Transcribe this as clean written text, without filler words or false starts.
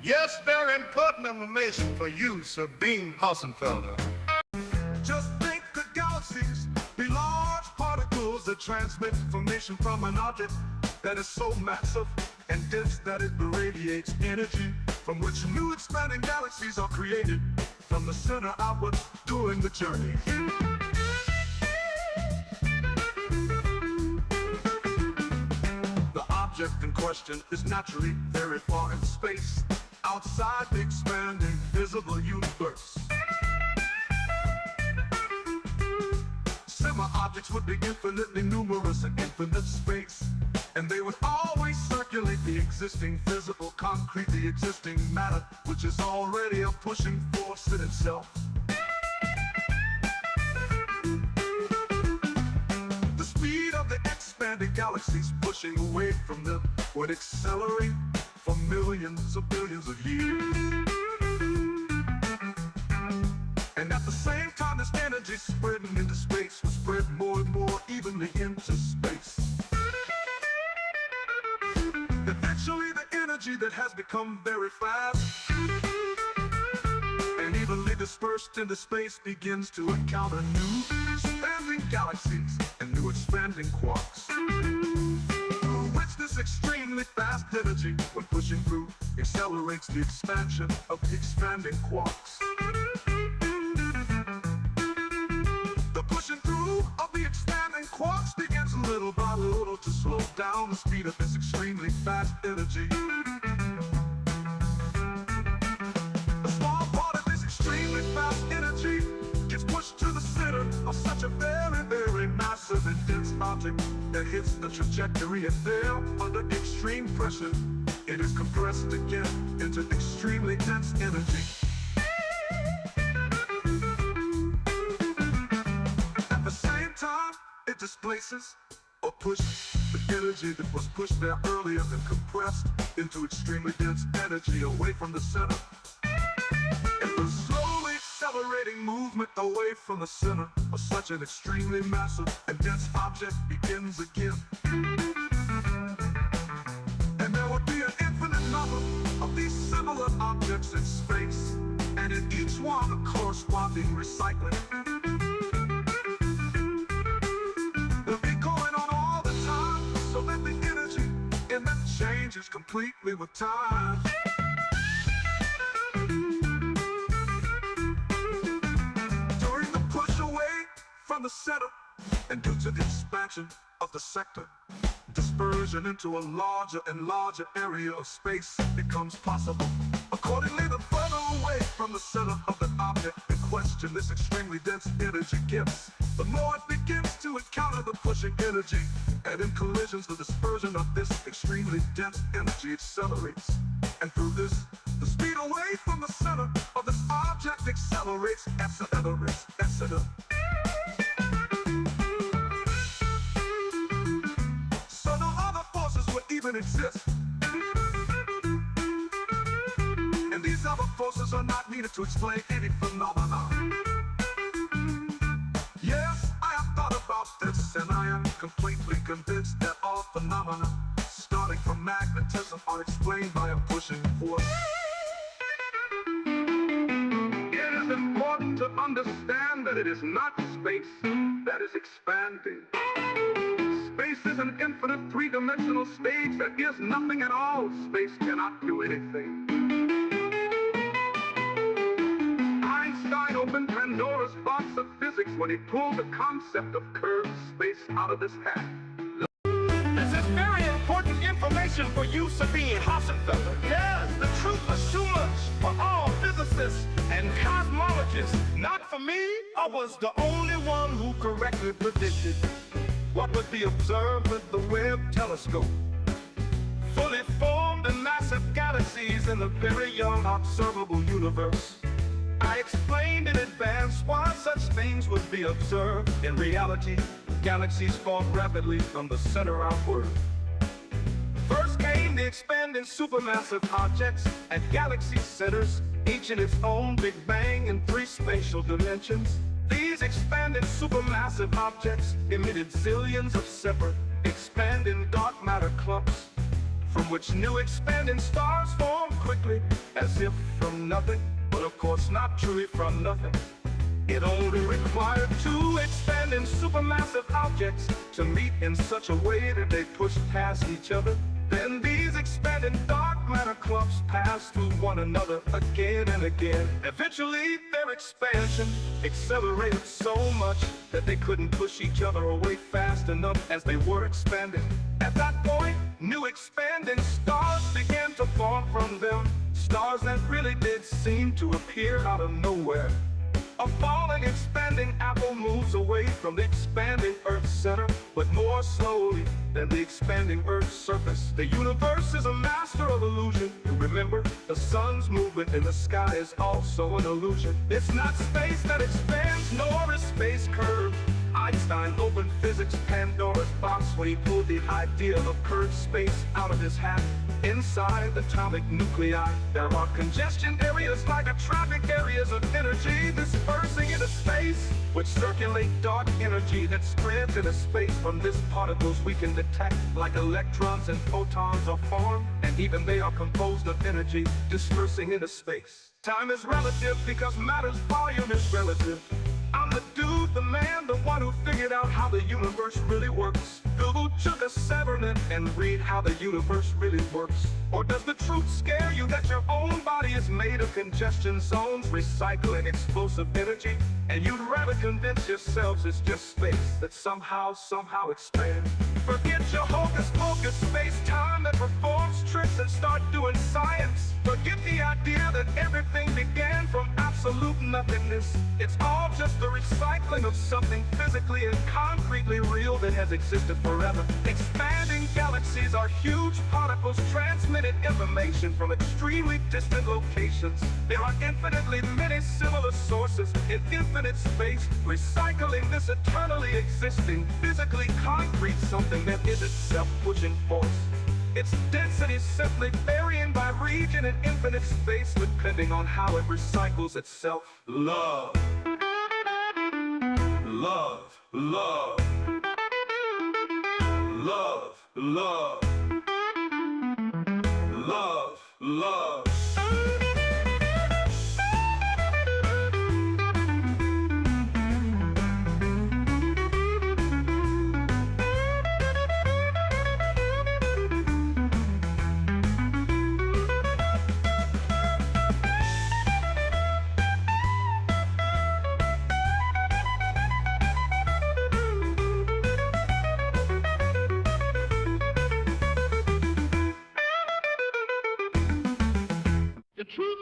Yes, very important information for you, Sabine Hossenfelder. Just think the galaxies be large particles that transmit information from an object that is so massive and dense that it radiates energy, from which new expanding galaxies are created from the center outward during the journey. The object in question is naturally very far in space, outside the expanding visible universe. Similar objects would be infinitely numerous in infinite space, and they would always circulate the existing physical concrete, the existing matter, which is already a pushing force in itself. The speed of the expanding galaxies pushing away from them would accelerate for millions of billions of years. And at the same time, this energy spreading into space will spread more and more evenly into space. Eventually, the energy that has become very fast and evenly dispersed into space begins to encounter new expanding galaxies and new expanding quarks, through which this extremely fast energy, when pushing through, accelerates the expansion of the expanding quarks. The pushing through of the expanding quarks begins little by little to slow down the speed of this extremely fast energy. A small part of this extremely fast energy gets pushed to the center of such a very, very massive and dense object that hits the trajectory, and there, under extreme pressure, it is compressed again into extremely dense energy. At the same time, it displaces or pushes the energy that was pushed there earlier and compressed into extremely dense energy away from the center. And the slowly accelerating movement away from the center of such an extremely massive and dense object begins again. And there would be an infinite number of these similar objects in space, and in each one a corresponding recycling. They'll be going on all the time, so that the energy in them changes completely with time. During the push away from the center, and due to the expansion of the sector, dispersion into a larger and larger area of space becomes possible. Accordingly, the further away from the center of the object in question this extremely dense energy gets, the more it begins to encounter the pushing energy, and in collisions the dispersion of this extremely dense energy accelerates. And through this, the speed away from the center of this object accelerates, accelerates, accelerates. So no other forces would even exist. And these other forces are not needed to explain any phenomenon. Yes, I have thought about this, and I am completely convinced that all phenomena, starting from magnetism, are explained by a pushing force. It is important to understand that it is not space that is expanding. Space is an infinite three-dimensional stage that is nothing at all. Space cannot do anything. Einstein opened Pandora's box of physics when he pulled the concept of curved space out of his hat. This is very important information for you, Sabine Hossenfelder. Yes, the truth is too much for all physicists and cosmologists. Not for me. I was the only one who correctly predicted what would be observed with the Webb telescope. Fully formed and massive galaxies in the very young observable universe. I explained in advance why such things would be observed. In reality, galaxies form rapidly from the center outward. First came the expanding supermassive objects at galaxy centers, each in its own Big Bang in 3 spatial dimensions. These expanding supermassive objects emitted zillions of separate, expanding dark matter clumps, from which new expanding stars form quickly, as if from nothing, but of course not truly from nothing. It only required two expanding supermassive objects to meet in such a way that they pushed past each other. Then these expanding dark matter clumps passed through one another again and again. Eventually, their expansion accelerated so much that they couldn't push each other away fast enough as they were expanding. At that point, new expanding stars began to form from them, stars that really did seem to appear out of nowhere. A falling, expanding apple moves away from the expanding Earth's center, but more slowly than the expanding Earth's surface. The universe is a master of illusion. Remember, the sun's movement in the sky is also an illusion. It's not space that expands, nor is space curved. Einstein opened physics Pandora's box when he pulled the idea of curved space out of his hat. Inside atomic nuclei, there are congestion areas like traffic areas of energy dispersing into space, which circulate dark energy that spreads into space. From this, particles we can detect, like electrons and photons, are formed, and even they are composed of energy dispersing into space. Time is relative because matter's volume is relative. I'm the dude, the man, the one who figured out how the universe really works. Google took a Savorinen and read how the universe really works. Or does the truth scare you that your own body is made of congestion zones, recycling explosive energy? And you'd rather convince yourselves it's just space that somehow expands? Forget your hocus-pocus space-time that performs tricks and start doing science. Forget the idea that everything began from absolute nothingness. It's all just the recycling of something physically and concretely real that has existed forever. Expanding galaxies are huge particles transmitting information from extremely distant locations. There are infinitely many similar sources in infinite space, recycling this eternally existing, physically concrete something that is itself pushing force. Its density simply varying by region in infinite space, depending on how it recycles itself. Love. Love. Love. Love. Love. Love. Love. The truth